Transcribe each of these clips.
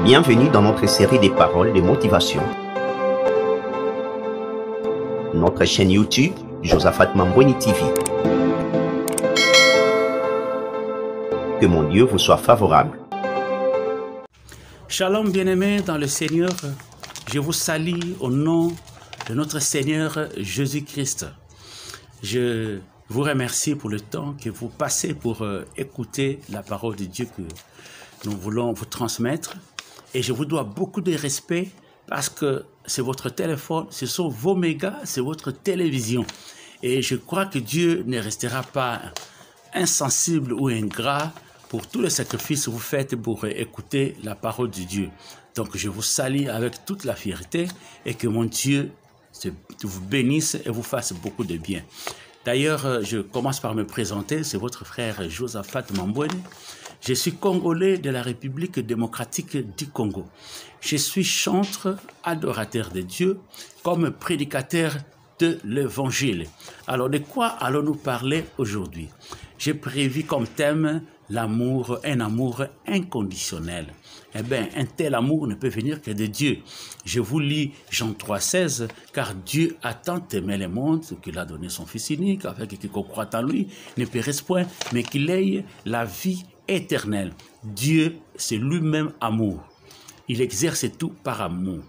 Bienvenue dans notre série des paroles de motivation. Notre chaîne YouTube, Josaphat Mambweni TV. Que mon Dieu vous soit favorable. Shalom bien-aimés dans le Seigneur, je vous salue au nom de notre Seigneur Jésus-Christ. Je vous remercie pour le temps que vous passez pour écouter la parole de Dieu que nous voulons vous transmettre. Et je vous dois beaucoup de respect parce que c'est votre téléphone, ce sont vos mégas, c'est votre télévision. Et je crois que Dieu ne restera pas insensible ou ingrat pour tous les sacrifices que vous faites pour écouter la parole de Dieu. Donc je vous salue avec toute la fierté et que mon Dieu vous bénisse et vous fasse beaucoup de bien. D'ailleurs, je commence par me présenter, c'est votre frère Josaphat Mambweni. Je suis congolais de la République démocratique du Congo. Je suis chanteur, adorateur de Dieu, comme prédicateur de l'Évangile. Alors, de quoi allons-nous parler aujourd'hui? J'ai prévu comme thème l'amour, un amour inconditionnel. Eh bien, un tel amour ne peut venir que de Dieu. Je vous lis Jean 3,16, car Dieu a tant aimé le monde qu'il a donné son Fils unique, afin que quiconque croit en lui ne périsse point, mais qu'il ait la vie éternelle. Dieu, c'est lui-même amour. Il exerce tout par amour.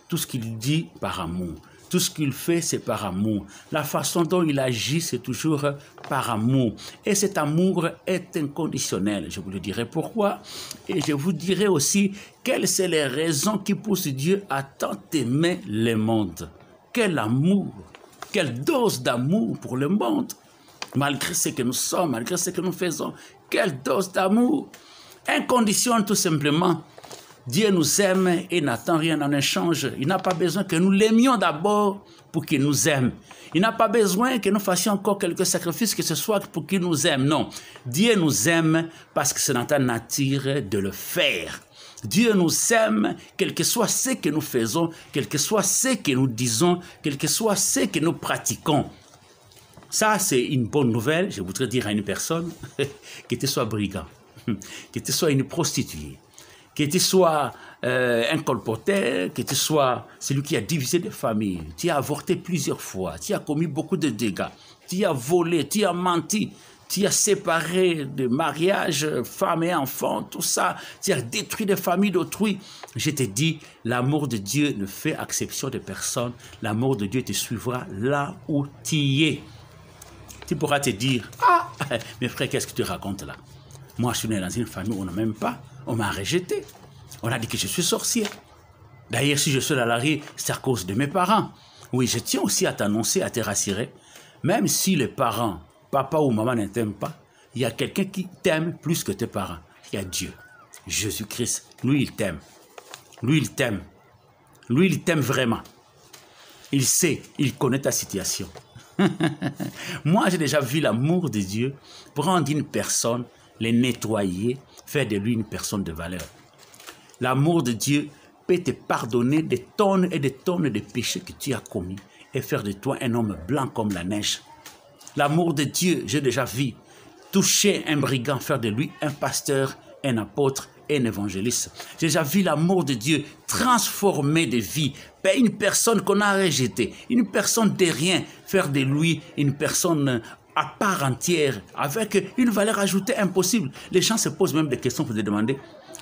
Tout ce qu'il dit par amour. Tout ce qu'il fait, c'est par amour. La façon dont il agit, c'est toujours par amour. Et cet amour est inconditionnel. Je vous le dirai pourquoi. Et je vous dirai aussi quelles sont les raisons qui poussent Dieu à tant aimer le monde. Quel amour, quelle dose d'amour pour le monde. Malgré ce que nous sommes, malgré ce que nous faisons, quelle dose d'amour. Inconditionnel tout simplement. Dieu nous aime et n'attend rien en échange. Il n'a pas besoin que nous l'aimions d'abord pour qu'il nous aime. Il n'a pas besoin que nous fassions encore quelques sacrifices que ce soit pour qu'il nous aime. Non, Dieu nous aime parce que c'est dans ta nature de le faire. Dieu nous aime, quel que soit ce que nous faisons, quel que soit ce que nous disons, quel que soit ce que nous pratiquons. Ça, c'est une bonne nouvelle, je voudrais dire à une personne, que tu sois brigand, que tu sois une prostituée, que tu sois un colporteur, que tu sois celui qui a divisé des familles, tu as avorté plusieurs fois, tu as commis beaucoup de dégâts, tu as volé, tu as menti, tu as séparé de mariage, femmes et enfants, tout ça, tu as détruit des familles d'autrui. Je te dis, l'amour de Dieu ne fait exception de personne, l'amour de Dieu te suivra là où tu es. Tu pourras te dire, ah, mes frères, qu'est-ce que tu racontes là? Moi, je suis né dans une famille où on n'a même pas, on m'a rejeté. On a dit que je suis sorcier. D'ailleurs, si je suis à la rue, c'est à cause de mes parents. Oui, je tiens aussi à t'annoncer, à te rassurer. Même si les parents, papa ou maman ne t'aiment pas, il y a quelqu'un qui t'aime plus que tes parents. Il y a Dieu, Jésus-Christ. Lui, il t'aime. Lui, il t'aime. Lui, il t'aime vraiment. Il sait, il connaît ta situation. Moi, j'ai déjà vu l'amour de Dieu prendre une personne, les nettoyer, faire de lui une personne de valeur. L'amour de Dieu peut te pardonner des tonnes et des tonnes de péchés que tu as commis et faire de toi un homme blanc comme la neige. L'amour de Dieu, j'ai déjà vu toucher un brigand, faire de lui un pasteur, un apôtre, un évangéliste. J'ai déjà vu l'amour de Dieu transformer des vies. Une personne qu'on a rejetée, une personne de rien, faire de lui une personne à part entière, avec une valeur ajoutée impossible. Les gens se posent même des questions pour se demander,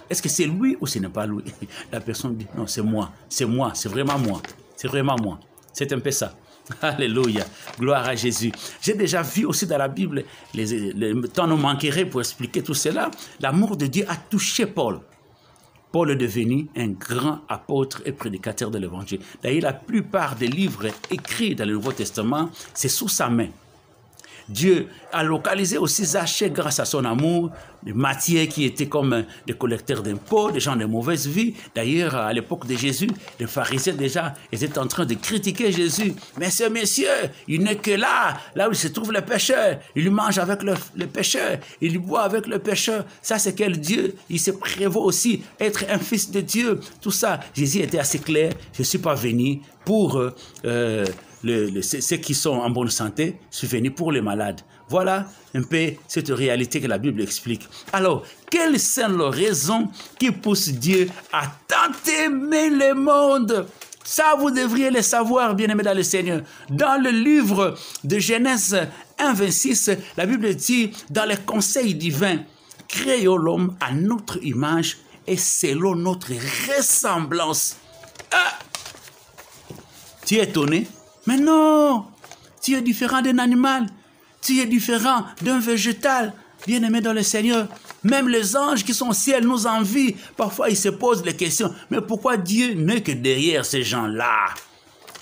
est-ce que c'est lui ou ce n'est pas lui? La personne dit, non, c'est moi, c'est vraiment moi, c'est vraiment moi. C'est un peu ça. Alléluia, gloire à Jésus. J'ai déjà vu aussi dans la Bible, le temps nous manquerait pour expliquer tout cela, l'amour de Dieu a touché Paul. Paul est devenu un grand apôtre et prédicateur de l'Évangile. D'ailleurs, la plupart des livres écrits dans le Nouveau Testament, c'est sous sa main. Dieu a localisé aussi Zachée grâce à son amour, de Matthieu qui était comme des collecteurs d'impôts, des gens de mauvaise vie. D'ailleurs, à l'époque de Jésus, les pharisiens déjà étaient en train de critiquer Jésus. Mais ce monsieur, il n'est que là où se trouvent les pécheurs. Il mange avec les pécheurs, il boit avec les pécheurs. Ça, c'est quel Dieu? Il se prévaut aussi être un fils de Dieu. Tout ça, Jésus était assez clair. Je ne suis pas venu pour ceux qui sont en bonne santé, subvenir pour les malades. Voilà un peu cette réalité que la Bible explique. Alors, quelles sont les raisons qui poussent Dieu à tant aimer le monde? Ça, vous devriez le savoir, bien-aimés dans le Seigneur. Dans le livre de Genèse 1, 26, la Bible dit, dans les conseils divins, créons l'homme à notre image et selon notre ressemblance. Ah! Tu es étonné? Mais non! Tu es différent d'un animal. Tu es différent d'un végétal. Bien-aimé dans le Seigneur, même les anges qui sont au ciel nous envient. Parfois, ils se posent les questions. Mais pourquoi Dieu n'est que derrière ces gens-là?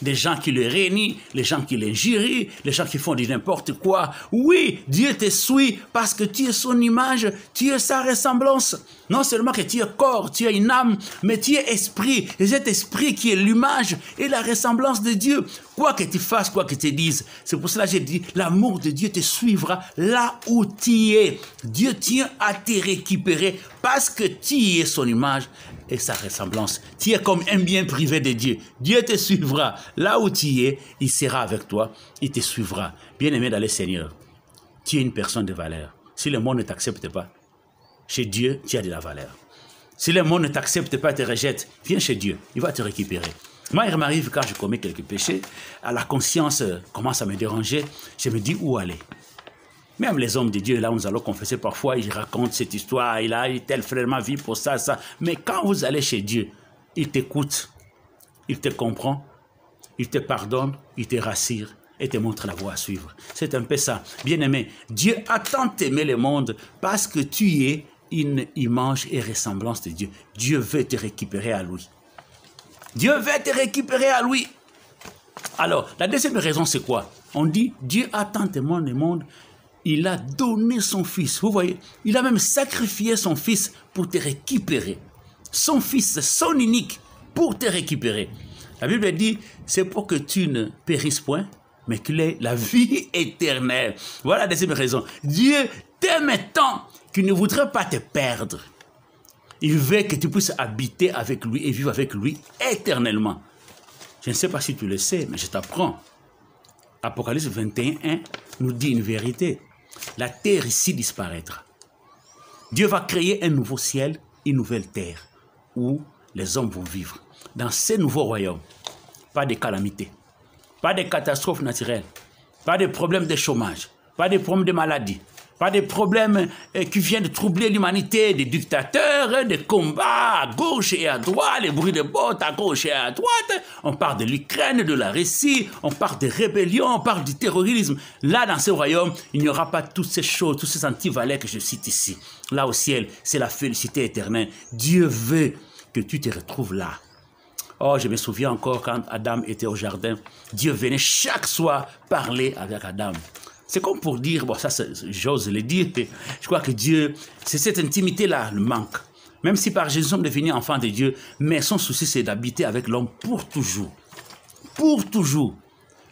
Des gens qui le réunissent, les gens qui l'injurient, les gens qui font du n'importe quoi. Oui, Dieu te suit parce que tu es son image, tu es sa ressemblance. Non seulement que tu es corps, tu es une âme, mais tu es esprit. Et cet esprit qui est l'image et la ressemblance de Dieu. Quoi que tu fasses, quoi que tu dises. C'est pour cela que j'ai dit, l'amour de Dieu te suivra là où tu es. Dieu tient à te récupérer parce que tu es son image et sa ressemblance. Tu es comme un bien privé de Dieu. Dieu te suivra. Là où tu es, il sera avec toi. Il te suivra. Bien-aimé dans le Seigneur, tu es une personne de valeur. Si le monde ne t'accepte pas, chez Dieu, tu as de la valeur. Si le monde ne t'accepte pas, te rejette, viens chez Dieu. Il va te récupérer. Moi, il m'arrive quand je commets quelques péchés, la conscience commence à me déranger. Je me dis où aller. Même les hommes de Dieu, là où nous allons confesser parfois, ils racontent cette histoire, il a eu tel frère ma vie pour ça, ça. Mais quand vous allez chez Dieu, il t'écoute, il te comprend, il te pardonne, il te rassure et te montre la voie à suivre. C'est un peu ça. Bien-aimé, Dieu a tant aimé le monde parce que tu es une image et ressemblance de Dieu. Dieu veut te récupérer à lui. Dieu veut te récupérer à lui. Alors, la deuxième raison, c'est quoi? On dit, Dieu a tant aimé le monde, il a donné son fils. Vous voyez, il a même sacrifié son fils pour te récupérer. Son fils, son unique, pour te récupérer. La Bible dit, c'est pour que tu ne périsses point, mais qu'il ait la vie éternelle. Voilà la deuxième raison. Dieu t'aime tant qu'il ne voudrait pas te perdre. Il veut que tu puisses habiter avec lui et vivre avec lui éternellement. Je ne sais pas si tu le sais, mais je t'apprends. Apocalypse 21 nous dit une vérité. La terre ici disparaîtra. Dieu va créer un nouveau ciel, une nouvelle terre, où les hommes vont vivre. Dans ce nouveau royaume, pas de calamités, pas de catastrophes naturelles, pas de problèmes de chômage, pas de problèmes de maladie, pas de problèmes qui viennent de troubler l'humanité, des dictateurs, des combats à gauche et à droite, les bruits de bottes à gauche et à droite. On parle de l'Ukraine, de la Russie, on parle de rébellion, on parle du terrorisme. Là, dans ce royaume, il n'y aura pas toutes ces choses, tous ces antivalets que je cite ici. Là au ciel, c'est la félicité éternelle. Dieu veut que tu te retrouves là. Oh, je me souviens encore quand Adam était au jardin, Dieu venait chaque soir parler avec Adam. C'est comme pour dire, bon ça j'ose le dire, je crois que Dieu, c'est cette intimité-là, le manque. Même si par Jésus nous sommes devenus enfants de Dieu, mais son souci c'est d'habiter avec l'homme pour toujours. Pour toujours.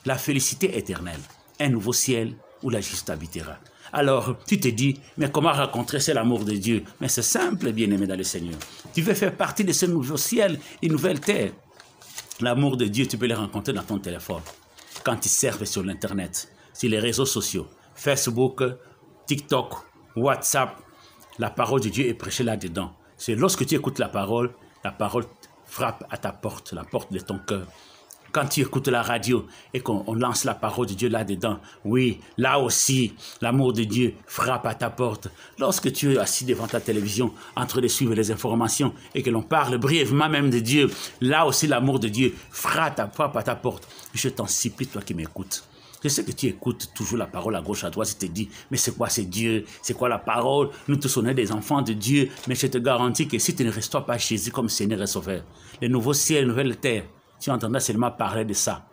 La félicité éternelle. Un nouveau ciel où la justice habitera. Alors, tu te dis, mais comment rencontrer cet amour de Dieu? Mais c'est simple, bien-aimé dans le Seigneur. Tu veux faire partie de ce nouveau ciel, une nouvelle terre. L'amour de Dieu, tu peux le rencontrer dans ton téléphone. Quand tu serves sur l'Internet, sur les réseaux sociaux, Facebook, TikTok, WhatsApp, la parole de Dieu est prêchée là-dedans. C'est lorsque tu écoutes la parole frappe à ta porte, la porte de ton cœur. Quand tu écoutes la radio et qu'on lance la parole de Dieu là-dedans, oui, là aussi, l'amour de Dieu frappe à ta porte. Lorsque tu es assis devant ta télévision, en train de suivre les informations et que l'on parle brièvement même de Dieu, là aussi, l'amour de Dieu frappe à ta porte. Je t'en supplie, toi qui m'écoutes. Je sais que tu écoutes toujours la parole à gauche, à droite, tu te dis, mais c'est quoi, c'est Dieu? C'est quoi la parole? Nous tous, on est des enfants de Dieu, mais je te garantis que si tu ne restaures pas Jésus comme Seigneur et Sauveur, le nouveau ciel, la nouvelle terre, tu entendras seulement parler de ça.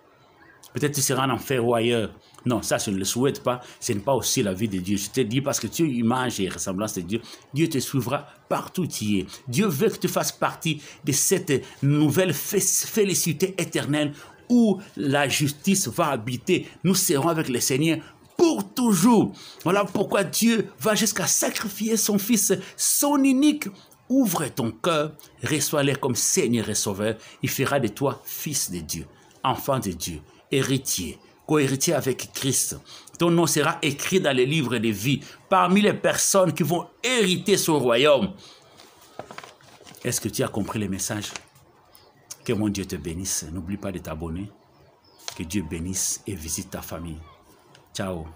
Peut-être tu seras en enfer ou ailleurs. Non, ça, je ne le souhaite pas. Ce n'est pas aussi la vie de Dieu. Je te dis parce que tu es image et ressemblance de Dieu. Dieu te suivra partout où tu es. Dieu veut que tu fasses partie de cette nouvelle félicité éternelle où la justice va habiter. Nous serons avec le Seigneur pour toujours. Voilà pourquoi Dieu va jusqu'à sacrifier son Fils, son unique. Ouvre ton cœur, reçois-le comme Seigneur et Sauveur. Il fera de toi fils de Dieu, enfant de Dieu, héritier, co-héritier avec Christ. Ton nom sera écrit dans les livres de vie, parmi les personnes qui vont hériter ce royaume. Est-ce que tu as compris le message? Que mon Dieu te bénisse. N'oublie pas de t'abonner. Que Dieu bénisse et visite ta famille. Ciao.